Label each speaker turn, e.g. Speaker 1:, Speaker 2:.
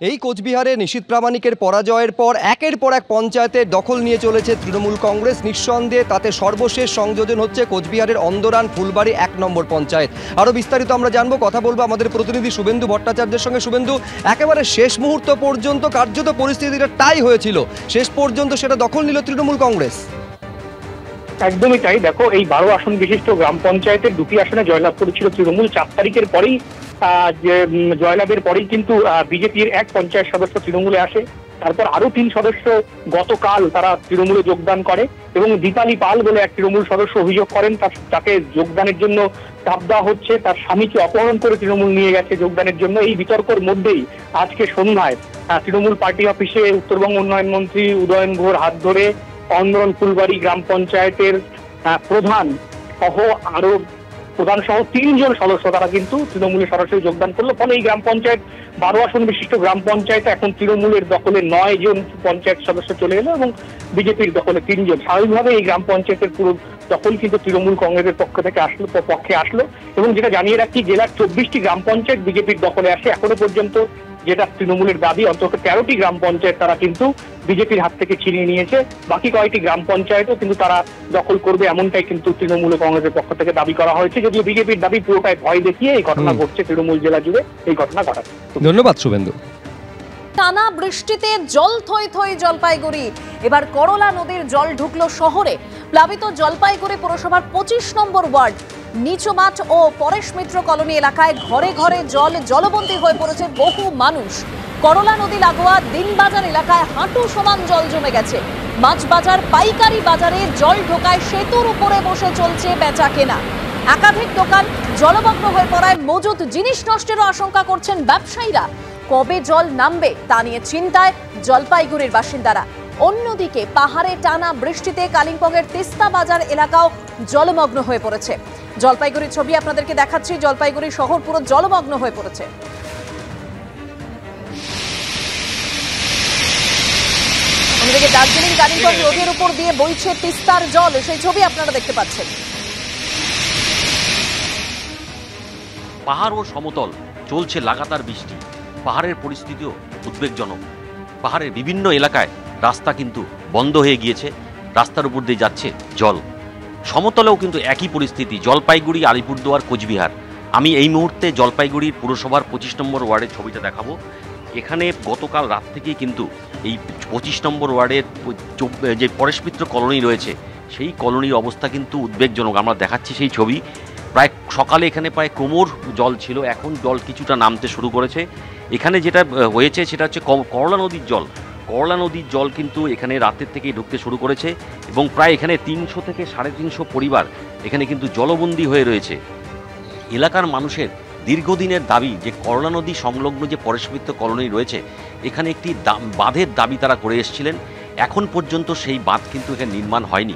Speaker 1: এই কোচবিহারে নিশীথ প্রামাণিকের পরাজয়ের পর একের পর এক পঞ্চায়েতের দখল নিয়ে চলেছে তৃণমূল কংগ্রেস। নিঃসন্দেহে তাতে সর্বশেষ সংযোজন হচ্ছে কোচবিহারের অন্দরান ফুলবাড়ি ১ নম্বর পঞ্চায়েত। আরও বিস্তারিত আমরা জানবো, কথা বলবো আমাদের প্রতিনিধি শুভেন্দু ভট্টাচার্যের সঙ্গে। শুভেন্দু, একেবারে শেষ মুহূর্ত পর্যন্ত কার্যত পরিস্থিতিটা টাই হয়েছিল, শেষ পর্যন্ত সেটা দখল নিল তৃণমূল কংগ্রেস।
Speaker 2: একদমই তাই। দেখো, এই 12 আসন বিশিষ্ট গ্রাম পঞ্চায়েতের 2টি আসনে জয়লাভ করেছিল তৃণমূল। 4 তারিখের পরেই জয়লাভের পরেই কিন্তু বিজেপির এক পঞ্চায়েত সদস্য তৃণমূলে আসে। তারপর আরো 3 সদস্য গতকাল তারা তৃণমূলে যোগদান করে এবং দীপালি পাল বলে এক তৃণমূল সদস্য অভিযোগ করেন তাকে যোগদানের জন্য চাপ দেওয়া হচ্ছে, তার স্বামীকে অপহরণ করে তৃণমূল নিয়ে গেছে যোগদানের জন্য। এই বিতর্কের মধ্যেই আজকে সন্ধ্যায় তৃণমূল পার্টি অফিসে উত্তরবঙ্গ উন্নয়ন মন্ত্রী উদয়ন গুহর হাত ধরে অন্দরন ফুলবাড়ি গ্রাম পঞ্চায়েতের প্রধান সহ 3 জন সদস্য তারা কিন্তু তৃণমূলে সরাসরি যোগদান করলো। ফলে এই গ্রাম পঞ্চায়েত 12 আসন বিশিষ্ট গ্রাম পঞ্চায়েত এখন তৃণমূলের দখলে 9 জন পঞ্চায়েত সদস্য চলে এলো এবং বিজেপির দখলে 3 জন। স্বাভাবিকভাবে এই গ্রাম পঞ্চায়েতের পুরো দখল কিন্তু তৃণমূল কংগ্রেসের পক্ষে আসলো এবং যেটা জানিয়ে রাখি, জেলার 24টি গ্রাম পঞ্চায়েত বিজেপির দখলে আসে। এখনো পর্যন্ত যেটা তৃণমূলের দাবি, অন্তত 13টি গ্রাম পঞ্চায়েত তারা কিন্তু বিজেপির হাত থেকে ছিনিয়ে নিয়েছে। বাকি কয়েকটি গ্রাম পঞ্চায়েতও কিন্তু তারা দখল করবে, এমনটাই কিন্তু তৃণমূল কংগ্রেসের পক্ষ থেকে দাবি করা হয়েছে। যদিও বিজেপির দাবি পুরোটাই ভয় দেখিয়ে এই ঘটনা ঘটছে, তৃণমূল জেলা জুড়ে এই ঘটনা ঘটাচ্ছে।
Speaker 1: ধন্যবাদ শুভেন্দু।
Speaker 3: টানা বৃষ্টিতে জল থই থই জলপাইগুড়ি। এবার করলা নদীর জল ঢুকলো শহরে। প্লাবিত জলপাইগুড়ি পুরসভার 25 নম্বর ওয়ার্ড নিচুমাঠ ও পরেশ মিত্র কলোনি এলাকায় ঘরে ঘরে জলবন্দী হয়ে পড়েছে বহু মানুষ। করলা নদী লাগোয়া দিনবাজার এলাকায় হাঁটু সমান জল জমে গেছে। মাছ বাজার পাইকারি বাজারে জল ঢোকায় সেতুর উপরে বসে চলছে বেচা কেনা। একাধিক দোকান জলমগ্ন হয়ে পড়ায় মজুত জিনিস নষ্টেরও আশঙ্কা করছেন ব্যবসায়ীরা। কবে জল নামবে তা নিয়ে চিন্তায় জলপাইগুড়ির বাসিন্দারা। অন্যদিকে পাহাড়ে টানা বৃষ্টিতে কালিম্পংয়ের তিস্তা বাজার এলাকাও জলমগ্ন হয়ে পড়েছে। জলপাইগুড়ির ছবি আপনাদেরকে দেখাচ্ছি। জলপাইগুড়ি শহর পুরো জলমগ্ন হয়ে পড়েছে। অন্যদিকে দার্জিলিং কালিম্পং রোডের উপর দিয়ে বইছে তিস্তার জল, সেই ছবি আপনারা দেখতে পাচ্ছেন।
Speaker 4: পাহাড় ও সমতল চলছে লাগাতার বৃষ্টি। পাহাড়ের পরিস্থিতিও উদ্বেগজনক। পাহাড়ের বিভিন্ন এলাকায় রাস্তা কিন্তু বন্ধ হয়ে গিয়েছে, রাস্তার উপর দিয়ে যাচ্ছে জল। সমতলেও কিন্তু একই পরিস্থিতি, জলপাইগুড়ি, আলিপুরদুয়ার, কোচবিহার। আমি এই মুহূর্তে জলপাইগুড়ির পুরসভার 25 নম্বর ওয়ার্ডের ছবিটা দেখাবো। এখানে গতকাল রাত থেকেই কিন্তু এই 25 নম্বর ওয়ার্ডের যে পরেশ মিত্র কলোনি রয়েছে সেই কলোনির অবস্থা কিন্তু উদ্বেগজনক। আমরা দেখাচ্ছি সেই ছবি। প্রায় সকালে এখানে প্রায় কোমর জল ছিল, এখন জল কিছুটা নামতে শুরু করেছে। এখানে যেটা হয়েছে সেটা হচ্ছে করলা নদীর জল। করলা নদীর জল কিন্তু এখানে রাতের থেকেই ঢুকতে শুরু করেছে এবং প্রায় এখানে 300 থেকে 350 পরিবার এখানে কিন্তু জলবন্দী হয়ে রয়েছে। এলাকার মানুষের দীর্ঘদিনের দাবি যে করলা নদী সংলগ্ন যে পরেশ মিত্র কলোনি রয়েছে এখানে একটি বাঁধের দাবি তারা করে এসেছিলেন। এখন পর্যন্ত সেই বাঁধ কিন্তু এখানে নির্মাণ হয়নি।